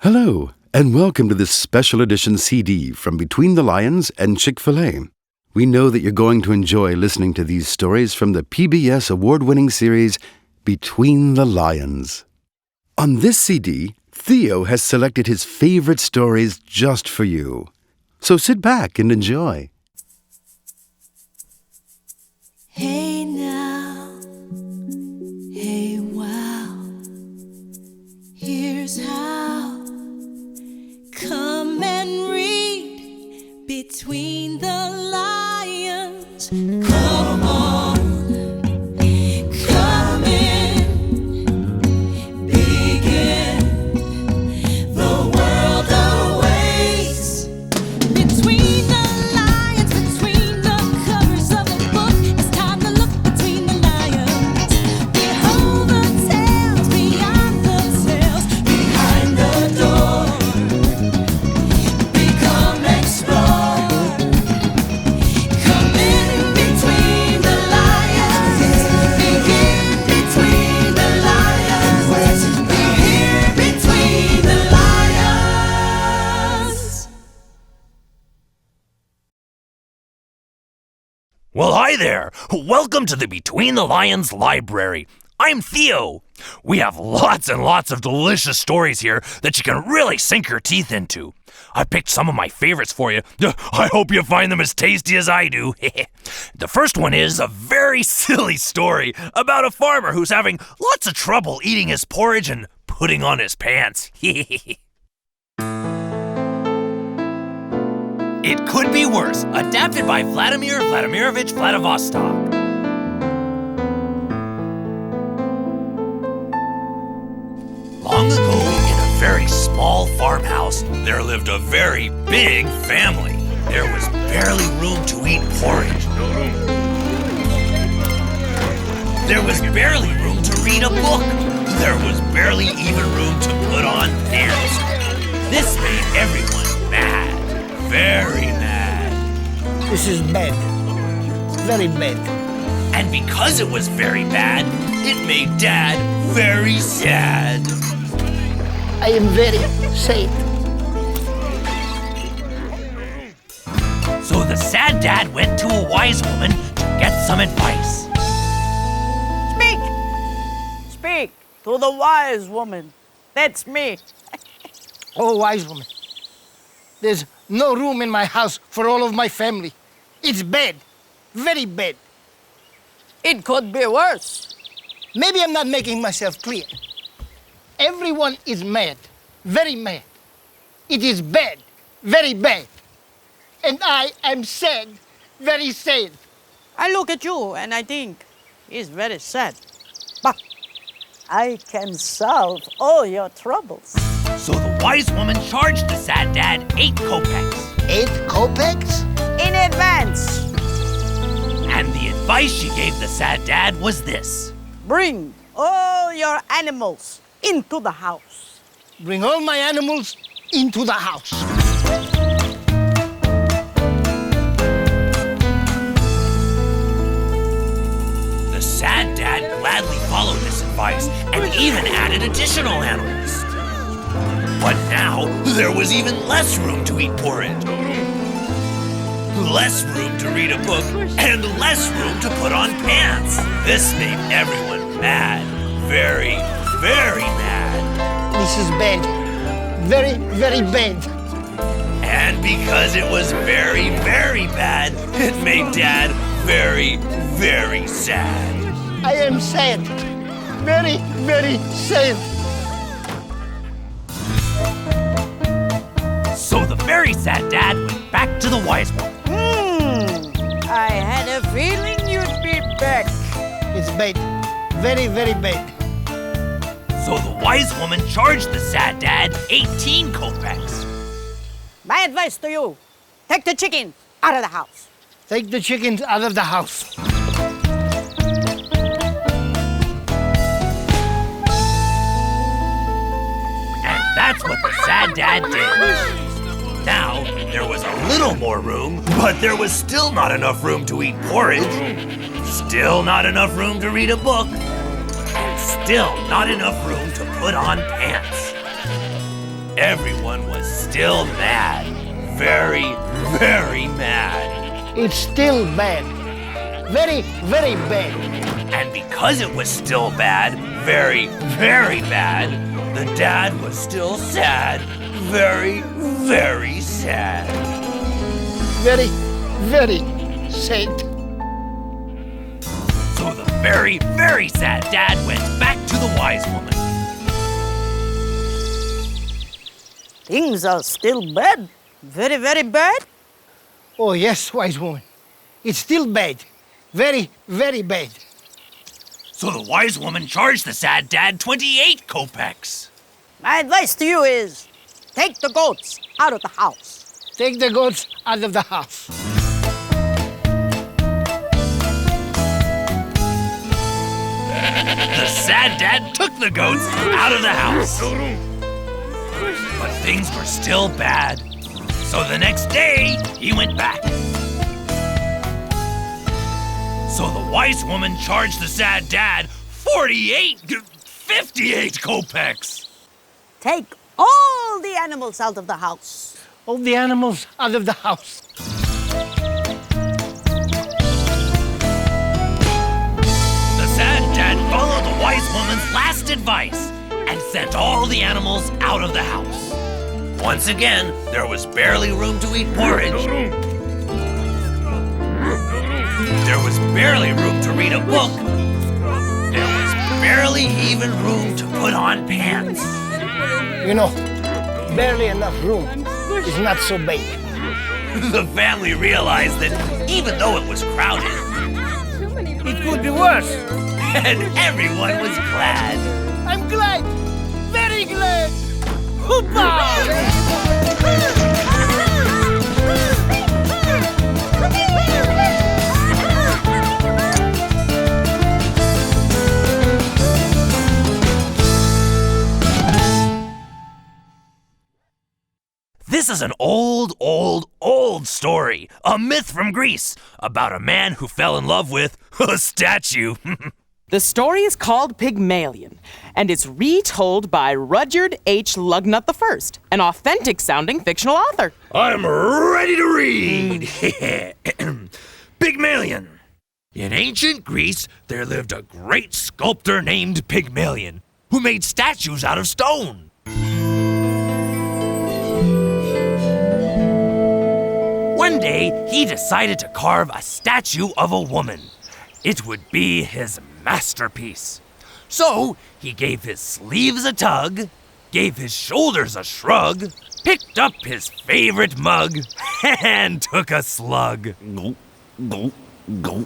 Hello, and welcome to this special edition CD from Between the Lions and Chick-fil-A. We know that you're going to enjoy listening to these stories from the PBS award-winning series Between the Lions. On this CD, Theo has selected his favorite stories just for you. So sit back and enjoy. Hey now, hey wow, here's how. Come and read Between the Lions. Come on, come in, begin. The world awaits. Between the lions, between the covers of the book, it's time to look between the lions. Behold the tales, beyond the tales, behind the door. Become explore. Come in between the lions. Begin between the lions. Be here between the lions. Well, hi there. Welcome to the Between the Lions Library. I'm Theo. We have lots and lots of delicious stories here that you can really sink your teeth into. I picked some of my favorites for you. I hope you find them as tasty as I do. The first one is a very silly story about a farmer who's having lots of trouble eating his porridge and putting on his pants. It Could Be Worse, adapted by Vladimir Vladimirovich Vladivostok. Long ago, in a very small farmhouse, there lived a very big family. There was barely room to eat porridge. There was barely room to read a book. There was barely even room to put on pants. This made everyone mad. Very mad. This is bad. Very bad. And because it was very bad, it made Dad very sad. I am very sad. So the sad dad went to a wise woman to get some advice. Speak to the wise woman. That's me. Oh, wise woman. There's no room in my house for all of my family. It's bad. Very bad. It could be worse. Maybe I'm not making myself clear. Everyone is mad. Very mad. It is bad. Very bad. And I am sad. Very sad. I look at you and I think he's very sad. But I can solve all your troubles. So the wise woman charged the sad dad 8 kopecks. 8 kopecks? In advance, And the advice she gave the sad dad was this. bring all your animals into the house. Bring all my animals into the house. The sad dad gladly followed this advice and even added additional animals. But now there was even less room to eat porridge, less room to read a book, and less room to put on pants. This made everyone mad. Very, very mad. This is bad. Very, very bad. And because it was very, very bad, it made Dad very, very sad. I am sad. Very, very sad. So the very sad dad went back to the wise woman. I had a feeling you'd be back. It's bad. Very, very bad. So the wise woman charged the sad dad 18 kopecks. My advice to you, take the chicken out of the house. Take the chickens out of the house. And that's what the sad dad did. Now, there was a little more room, but there was still not enough room to eat porridge. Still not enough room to read a book. And still not enough room to put on pants. everyone was still mad. Very, very mad. It's still bad. Very, very bad. And because it was still bad, very, very bad, the dad was still sad. Very, very sad. Very, very sad. So the very, very sad dad went back to the wise woman. Things are still bad. Very, very bad. Oh, yes, wise woman. It's still bad. Very, very bad. So the wise woman charged the sad dad 28 kopecks. My advice to you is take the goats out of the house. Take the goats out of the house. The sad dad took the goats out of the house. But things were still bad. So the next day, he went back. So the wise woman charged the sad dad 58 kopecks. Take all the animals out of the house. All the animals out of the house. The sad dad followed the wise woman's last advice and sent all the animals out of the house. Once again, there was barely room to eat porridge. There was barely room to read a book. There was barely even room to put on pants. You know, barely enough room is not so big. The family realized that even though it was crowded, It could be worse. and everyone was glad. I'm glad. Very glad. Hoopah! This is an old story, a myth from Greece, about a man who fell in love with a statue. The story is called Pygmalion, and it's retold by Rudyard H. Lugnut I, an authentic-sounding fictional author. I'm ready to read. Pygmalion. In ancient Greece, there lived a great sculptor named Pygmalion, who made statues out of stone. One day, he decided to carve a statue of a woman. It would be his masterpiece. So, he gave his sleeves a tug, gave his shoulders a shrug, picked up his favorite mug, and took a slug. Go, go, go.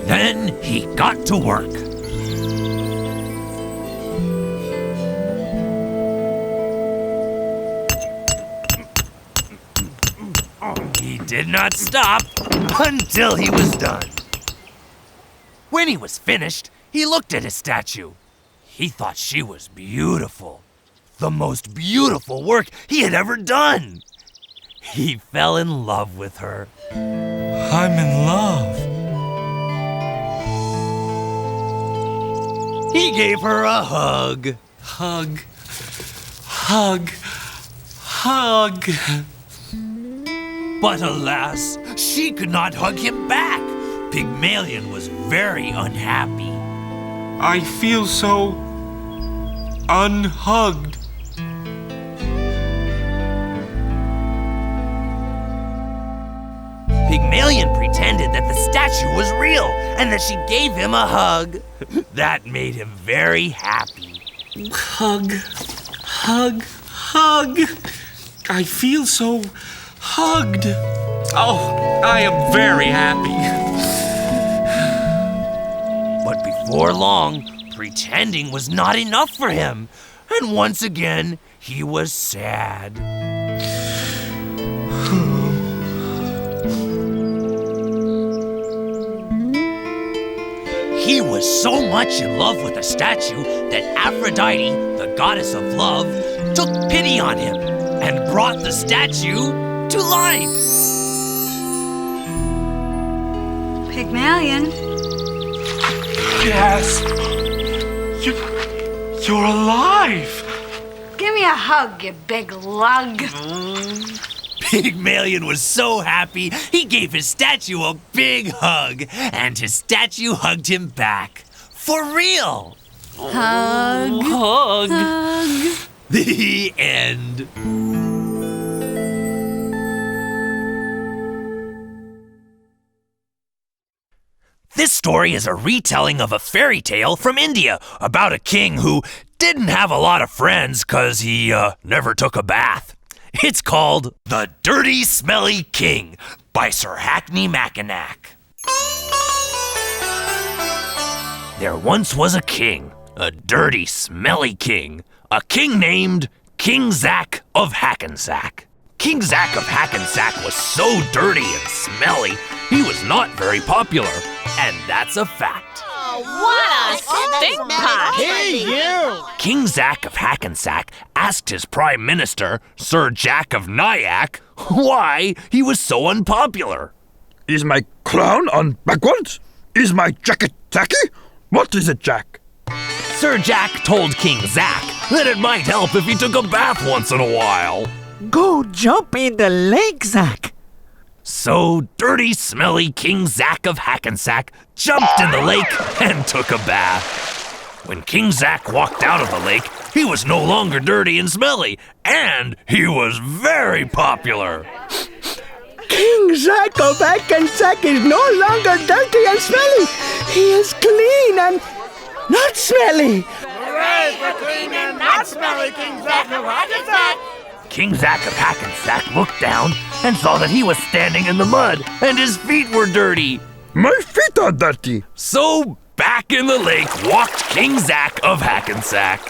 Then he got to work. He did not stop until he was done. When he was finished, he looked at his statue. He thought she was beautiful. The most beautiful work he had ever done. He fell in love with her. I'm in love. He gave her a hug. Hug. Hug. Hug. But alas, she could not hug him back. Pygmalion was very unhappy. I feel so unhugged. Pygmalion pretended that the statue was real and that she gave him a hug. That made him very happy. Hug, hug, hug. I feel so hugged. Oh, I am very happy. But before long, pretending was not enough for him. And once again, he was sad. He was so much in love with the statue that Aphrodite, the goddess of love, took pity on him and brought the statue to life. Pygmalion, Yes. You're alive! Give me a hug, you big lug. Pygmalion was so happy, he gave his statue a big hug, and his statue hugged him back. For real! Hug. Hug! Hug. The end. This story is a retelling of a fairy tale from India about a king who didn't have a lot of friends because he never took a bath. It's called The Dirty Smelly King by Sir Hackney Mackinac. There once was a king, a dirty, smelly king, a king named King Zack of Hackensack. King Zack of Hackensack was so dirty and smelly, he was not very popular, and that's a fact. What a stink pot! Hey, you! King Zack of Hackensack asked his prime minister, Sir Jack of Nyack, why he was so unpopular. Is my crown on backwards? Is my jacket tacky? What is it, Jack? Sir Jack told King Zack that it might help if he took a bath once in a while. Go jump in the lake, Zack. So dirty, smelly King Zack of Hackensack jumped in the lake and took a bath. When King Zack walked out of the lake, he was no longer dirty and smelly, and he was very popular. King Zack of Hackensack is no longer dirty and smelly. He is clean and not smelly. Hooray for clean and not smelly King Zack of Hackensack! King Zack of Hackensack looked down and saw that he was standing in the mud and his feet were dirty. My feet are dirty. So back in the lake walked King Zack of Hackensack.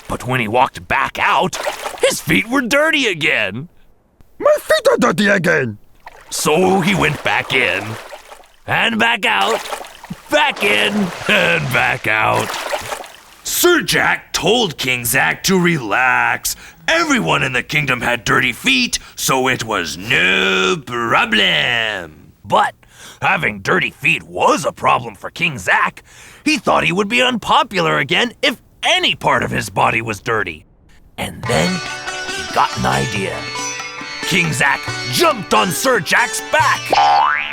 But when he walked back out, his feet were dirty again. My feet are dirty again. So he went back in, and back out, back in, and back out. Sir Jack told King Zack to relax. Everyone in the kingdom had dirty feet, so it was no problem. But having dirty feet was a problem for King Zack. He thought he would be unpopular again if any part of his body was dirty. And then he got an idea. King Zack jumped on Sir Jack's back.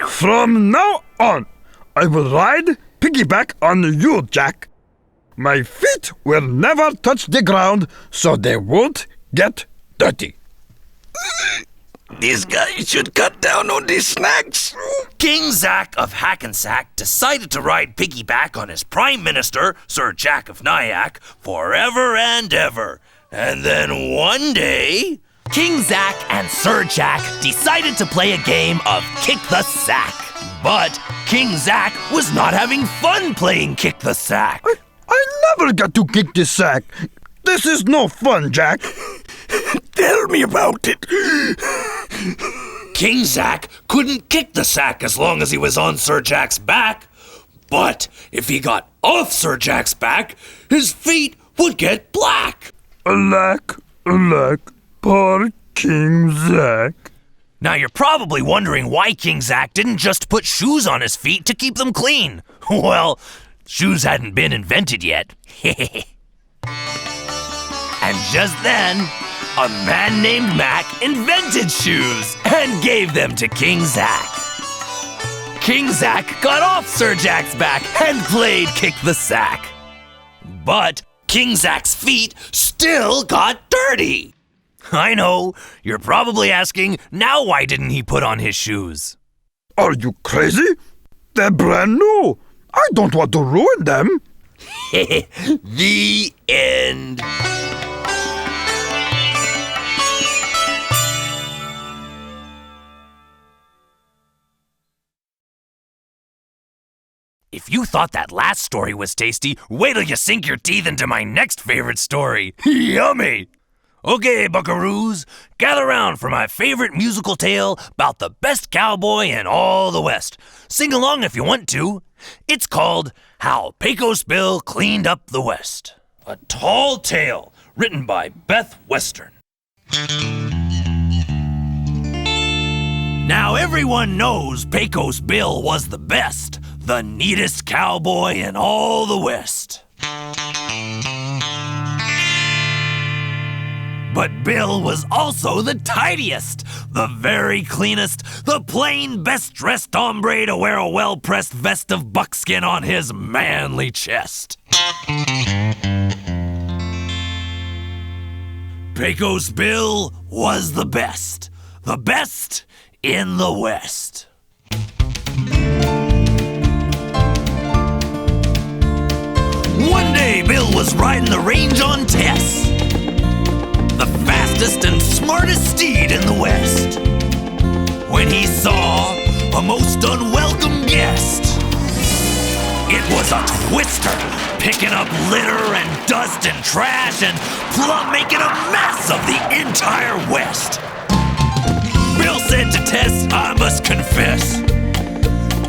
From now on, I will ride piggyback on you, Jack. My feet will never touch the ground, so they won't get dirty. This guy should cut down on these snacks. King Zack of Hackensack decided to ride piggyback on his prime minister, Sir Jack of Nyack, forever and ever. And then one day, King Zack and Sir Jack decided to play a game of Kick the Sack. But King Zack was not having fun playing Kick the Sack. I never get to kick the sack. This is no fun, Jack. Tell me about it. King Zack couldn't kick the sack as long as he was on Sir Jack's back. But if he got off Sir Jack's back, his feet would get black. Alack, poor King Zack. Now you're probably wondering why King Zack didn't just put shoes on his feet to keep them clean. Well, shoes hadn't been invented yet. And just then, a man named Mac invented shoes and gave them to King Zack. King Zack got off Sir Jack's back and played Kick the Sack. But King Zack's feet still got dirty. I know, you're probably asking, now why didn't he put on his shoes? Are you crazy? They're brand new. I don't want to ruin them. The end. If you thought that last story was tasty, wait till you sink your teeth into my next favorite story. Yummy! Okay, buckaroos, gather round for my favorite musical tale about the best cowboy in all the West. Sing along if you want to. It's called How Pecos Bill Cleaned Up the West. A tall tale written by Beth Western. Now everyone knows Pecos Bill was the best, the neatest cowboy in all the West. But Bill was also the tidiest, the very cleanest, the plain best-dressed hombre to wear a well-pressed vest of buckskin on his manly chest. Pecos Bill was the best in the West. One day, Bill was riding the range on Tess, the fastest and smartest steed in the West, when he saw a most unwelcome guest. It was a twister, picking up litter and dust and trash and plumb making a mess of the entire West. Bill said to Tess, "I must confess,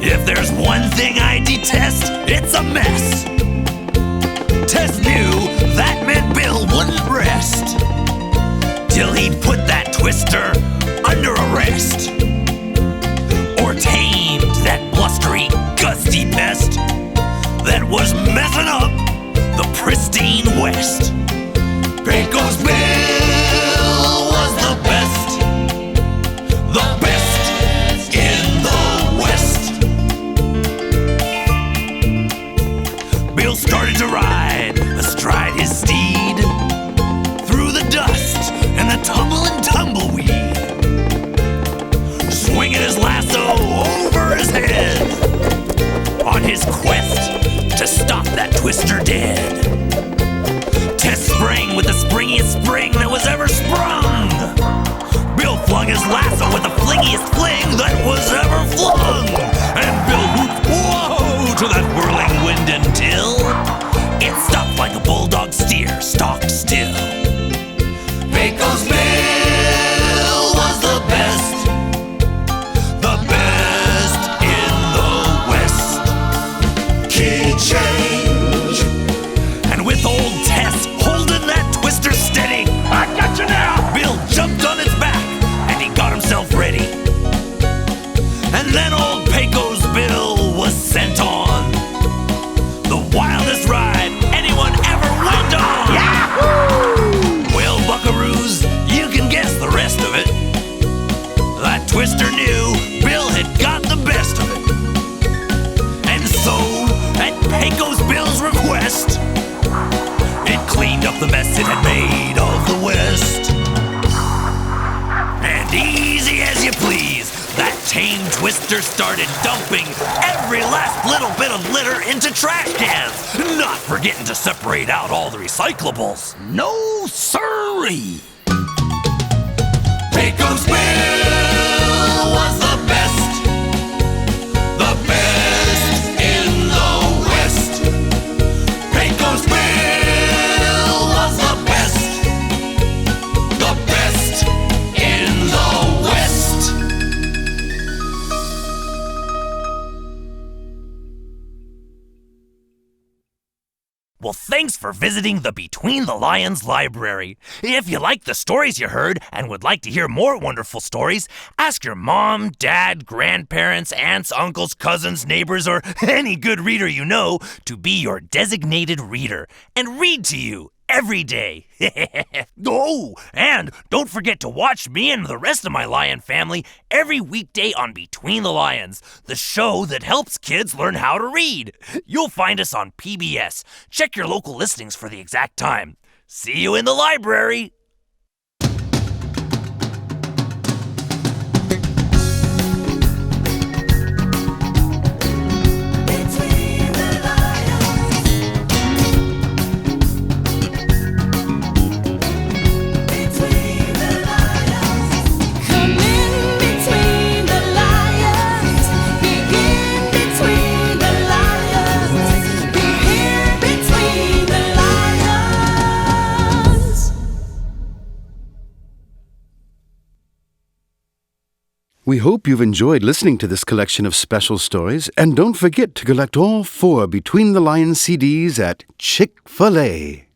if there's one thing I detest, it's a mess." Tess knew that meant Bill wouldn't rest till he'd put that twister under arrest, or tamed that blustery, gusty pest that was messing up the pristine West. Pecos Bill was the best in the West. Bill started to ride astride his steed through the dust and the tumble and tumbleweed, swinging his lasso over his head on his quest to stop that twister dead. Tess sprang with the springiest spring that was ever sprung. Bill flung his lasso with the flingiest fling that was ever flung. And Bill whooped whoa to that whirling wind until it stopped like a bulldog steer stocked still. Pecos Bill was the best in the West. Key change. And with old Tess holding that twister steady, "I got you now!" Bill jumped on its back and he got himself ready. And then old Pecos Bill was sent on the wildest ride anyone ever went on. Yahoo! Well, buckaroos, you can guess the rest of it. That twister knew Bill had got the best of it. And so, at Pecos Bill's request, it cleaned up the mess it had made of the West. And easy as you please, that tame twister started dumping every last little bit of litter into trash cans, not forgetting to separate out all the recyclables. No siree! Pecos Bill was the best in the West. Pecos Bill was the best in the West. Well, thanks for visiting the Between the Lions library. If you like the stories you heard and would like to hear more wonderful stories, ask your mom, dad, grandparents, aunts, uncles, cousins, neighbors, or any good reader you know to be your designated reader and read to you every day. Oh, and don't forget to watch me and the rest of my lion family every weekday on Between the Lions, the show that helps kids learn how to read. You'll find us on PBS. Check your local listings for the exact time. See you in the library. Come in between the lions, begin between the lions, be here between the lions. We hope you've enjoyed listening to this collection of special stories, and don't forget to collect all 4 Between the Lions CDs at Chick-fil-A.